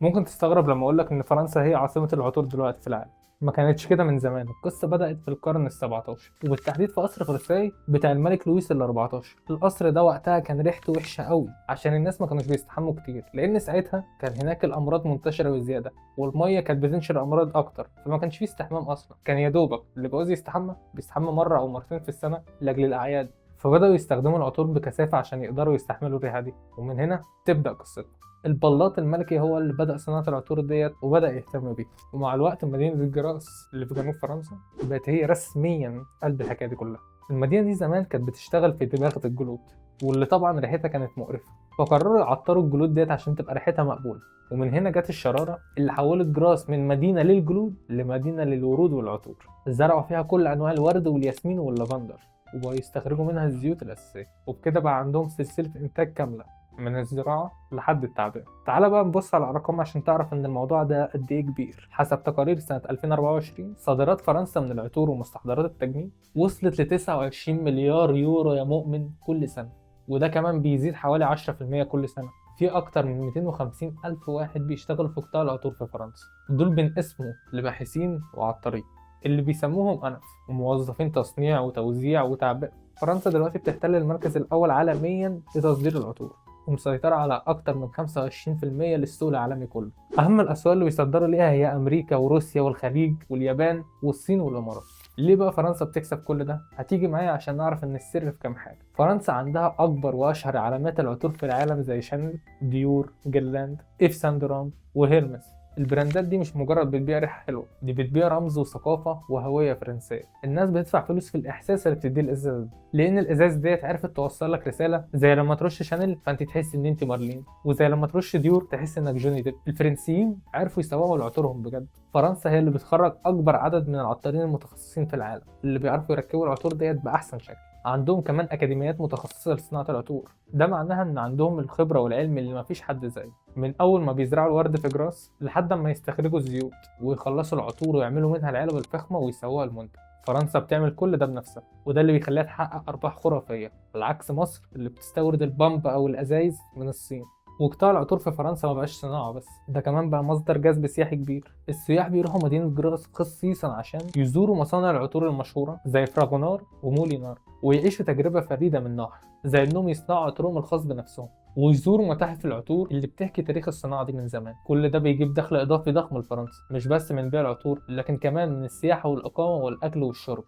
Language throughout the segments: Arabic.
ممكن تستغرب لما اقولك ان فرنسا هي عاصمة العطور دلوقتي في العالم. ما كانتش كده من زمان، القصة بدأت في القرن ال17 وبالتحديد في قصر فرساي بتاع الملك لويس ال14. القصر ده وقتها كان ريحته وحشة قوي عشان الناس ما كانوش بيستحموا كتير، لأن ساعتها كان هناك الأمراض منتشرة بزيادة والمية كانت بتنشر أمراض أكتر، فما كانش فيه استحمام أصلا. كان يا دوبك اللي بيعوز بيستحمى مرة أو مرتين في السنة لأجل الأعياد. فبدأوا يستخدموا العطور بكثافة عشان يقدروا يستحملوا الريحة دي، ومن هنا تبدأ قصتنا. البلاط الملكي هو اللي بدأ صناعة العطور ديت وبدأ يهتم بيها، ومع الوقت مدينة الجراس اللي في جنوب فرنسا بقت هي رسميا قلب الحكاية دي كلها. المدينة دي زمان كانت بتشتغل في دباغة الجلود، واللي طبعا ريحتها كانت مقرفة، فقرروا يعطروا الجلود ديت عشان تبقى ريحتها مقبولة. ومن هنا جت الشرارة اللي حولت جراس من مدينة للجلود لمدينة للورود والعطور. زرعوا فيها كل أنواع الورد والياسمين واللافندر، وبقوا يستخرجوا منها الزيوت الأساسية، وبكده بقى عندهم سلسلة إنتاج كاملة من الزراعة لحد التعبئة. تعال بقى نبص على الأرقام عشان تعرف إن الموضوع ده قد إيه كبير. حسب تقارير سنة 2024 صادرات فرنسا من العطور ومستحضرات التجميل وصلت ل 29 مليار يورو يا مؤمن كل سنة، وده كمان بيزيد حوالي 10% كل سنة. في أكتر من 250 ألف واحد بيشتغلوا في قطاع العطور في فرنسا، دول بينقسموا لباحثين وعطارين اللي بيسموهم أنف، وموظفين تصنيع وتوزيع وتعبئة. فرنسا دلوقتي بتحتل المركز الأول عالميا لتصدير العطور، ومسيطرة على أكتر من 25% للسوق العالمي كله. أهم الأسواق اللي بيصدروا ليها هي أمريكا وروسيا والخليج واليابان والصين والإمارات. ليه بقى فرنسا بتكسب كل ده؟ هتيجي معايا عشان نعرف إن السر في كام حاجة. فرنسا عندها أكبر وأشهر علامات العطور في العالم زي شانيل، ديور، جيرلاند، إيف سان لوران وهيرمس. البراندات دي مش مجرد بتبيع ريحة حلوة، دي بتبيع رمز وثقافة وهوية فرنسية. الناس بتدفع فلوس في الإحساس اللي بتديه الإزاز ده، لأن الإزاز ديت عرفت توصل لك رسالة، زي لما ترش شانيل فأنت تحس إن أنت مارلين، وزي لما ترش ديور تحس إنك جوني ديب. الفرنسيين عرفوا يسوقوا لعطورهم بجد. فرنسا هي اللي بتخرج أكبر عدد من العطارين المتخصصين في العالم، اللي بيعرفوا يركبوا العطور ديت بأحسن شكل. عندهم كمان أكاديميات متخصصة لصناعة العطور، ده معناها إن عندهم الخبرة والعلم اللي مفيش حد زيه، من أول ما بيزرعوا الورد في جراس لحد ما يستخرجوا الزيوت ويخلصوا العطور ويعملوا منها العلب الفخمة ويسووها المنتج. فرنسا بتعمل كل ده بنفسها، وده اللي بيخليها تحقق أرباح خرافية على عكس مصر اللي بتستورد البامب أو الأزايز من الصين. وقطاع العطور في فرنسا ما بقاش صناعة بس، ده كمان بقى مصدر جذب سياحي كبير. السياح بيروحوا مدينة جراس خصيصا عشان يزوروا مصانع العطور المشهورة زي فراغونار ومولينار، ويعيشوا تجربة فريدة من نوعها، زي انهم يصنعوا عطورهم الخاص بنفسهم، ويزوروا متاحف العطور اللي بتحكي تاريخ الصناعة دي من زمان. كل ده بيجيب دخل إضافي ضخم لفرنسا، مش بس من بيع العطور لكن كمان من السياحة والإقامة والأكل والشرب.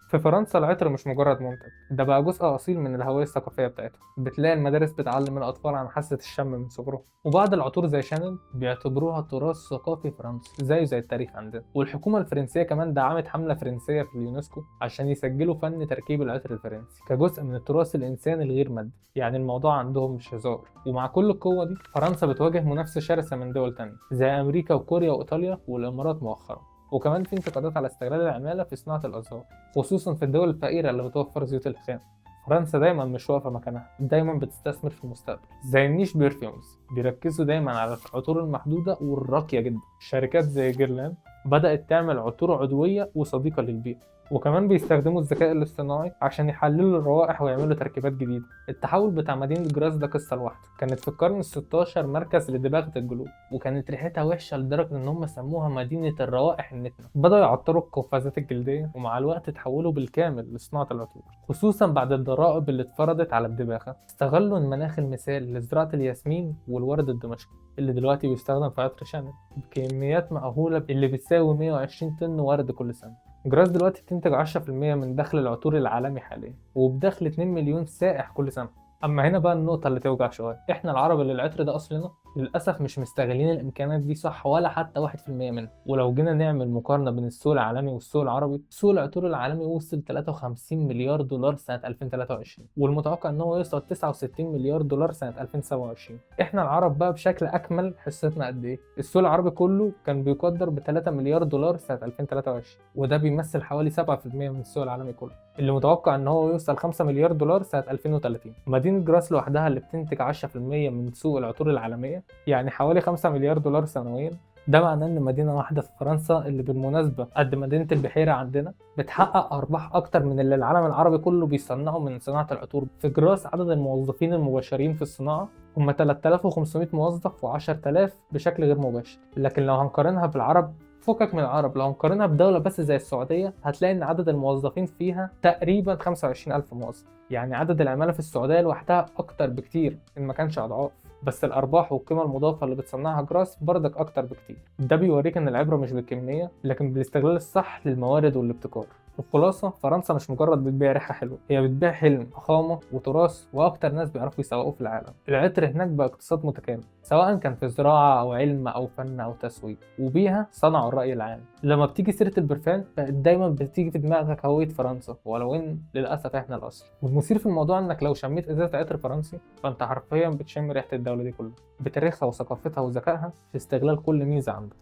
في فرنسا العطر مش مجرد منتج، ده بقى جزء أصيل من الهوية الثقافية بتاعتهم. بتلاقي المدارس بتعلم الأطفال عن حاسة الشم من صغرهم، وبعض العطور زي شانيل بيعتبروها تراث ثقافي فرنسي زي التاريخ عندنا. والحكومة الفرنسية كمان دعمت حملة فرنسية في اليونسكو عشان يسجلوا فن تركيب العطر الفرنسي كجزء من التراث الإنساني الغير مادي. يعني الموضوع عندهم مش هزار. ومع كل القوة دي فرنسا بتواجه منافسة شرسة من دول تانية زي أمريكا وكوريا وإيطاليا والإمارات مؤخرا. وكمان في انتقادات على استغلال العمالة في صناعة الأزهار، خصوصا في الدول الفقيرة اللي بتوفر زيوت الخام. فرنسا دايما مش واقفة مكانها، دايما بتستثمر في المستقبل. زي النيش بيرفيومز بيركزوا دايما على العطور المحدودة والراقية جدا. شركات زي جيرلان بدأت تعمل عطور عضوية وصديقة للبيئة، وكمان بيستخدموا الذكاء الاصطناعي عشان يحللوا الروائح ويعملوا تركيبات جديدة. التحول بتاع مدينة جراس ده قصة لوحده. كانت في القرن ال16 مركز لدباغة الجلود، وكانت ريحتها وحشة لدرجة ان هم سموها مدينة الروائح النتنة. بدأوا يعطروا القفازات الجلدية، ومع الوقت تحولوا بالكامل لصناعة العطور، خصوصا بعد الضرائب اللي اتفرضت على الدباغة. استغلوا المناخ المثالي لزراعة الياسمين والورد الدمشقي اللي دلوقتي بيستخدم في عطر شانيل بكميات مأهولة اللي بتساوي 120 طن ورد كل سنة. جراس دلوقتي بتنتج 10% من دخل العطور العالمي حاليا، وبدخل 2 مليون سائح كل سنة. اما هنا بقى النقطة اللي توجع شوية، احنا العرب اللي العطر ده اصلنا للأسف مش مستغلين الإمكانيات دي صح ولا حتى 1% منها. ولو جينا نعمل مقارنة بين السوق العالمي والسوق العربي، سوق العطور العالمي وصل 53 مليار دولار سنة 2023، والمتوقع إن هو يوصل 69 مليار دولار سنة 2027. إحنا العرب بقى بشكل أكمل حصتنا قد إيه؟ السوق العربي كله كان بيقدر ب 3 مليار دولار سنة 2023، وده بيمثل حوالي 7% من السوق العالمي كله، اللي متوقع إن هو يوصل 5 مليار دولار سنة 2030. مدينة جراس لوحدها اللي بتنتج 10% من سوق العطور العالمية، يعني حوالي 5 مليار دولار سنويا. ده معناه ان مدينة واحدة في فرنسا، اللي بالمناسبة قد مدينة البحيرة عندنا، بتحقق ارباح اكتر من اللي العالم العربي كله بيصنعه من صناعة العطور. في جراس عدد الموظفين المباشرين في الصناعة هم 3500 موظف و10000 بشكل غير مباشر. لكن لو هنقارنها بالعرب، فكك من العرب، لو هنقارنها بدولة بس زي السعودية، هتلاقي ان عدد الموظفين فيها تقريبا 25000 موظف. يعني عدد العمالة في السعودية لوحدها اكتر بكتير ان ما كانش اضعاف، بس الارباح والقيمه المضافه اللي بتصنعها جراس بردك اكتر بكتير. ده بيوريك ان العبره مش بالكميه لكن بالاستغلال الصح للموارد والابتكار. الخلاصه، فرنسا مش مجرد بتبيع ريحه حلوه، هي بتبيع حلم، فخامه وتراث، واكتر ناس بيعرفوا يسوقوا في العالم. العطر هناك بقى اقتصاد متكامل، سواء كان في زراعه او علم او فن او تسويق، وبيها صنعوا الراي العام. لما بتيجي سيره البرفان بقت دايما بتيجي في دماغك هويه فرنسا، ولو ان للاسف احنا الاصل. والمثير في الموضوع انك لو شميت ازازه عطر فرنسي فانت حرفيا بتشم ريحه الدوله دي كلها، بتاريخها وثقافتها وذكائها في استغلال كل ميزه عندها.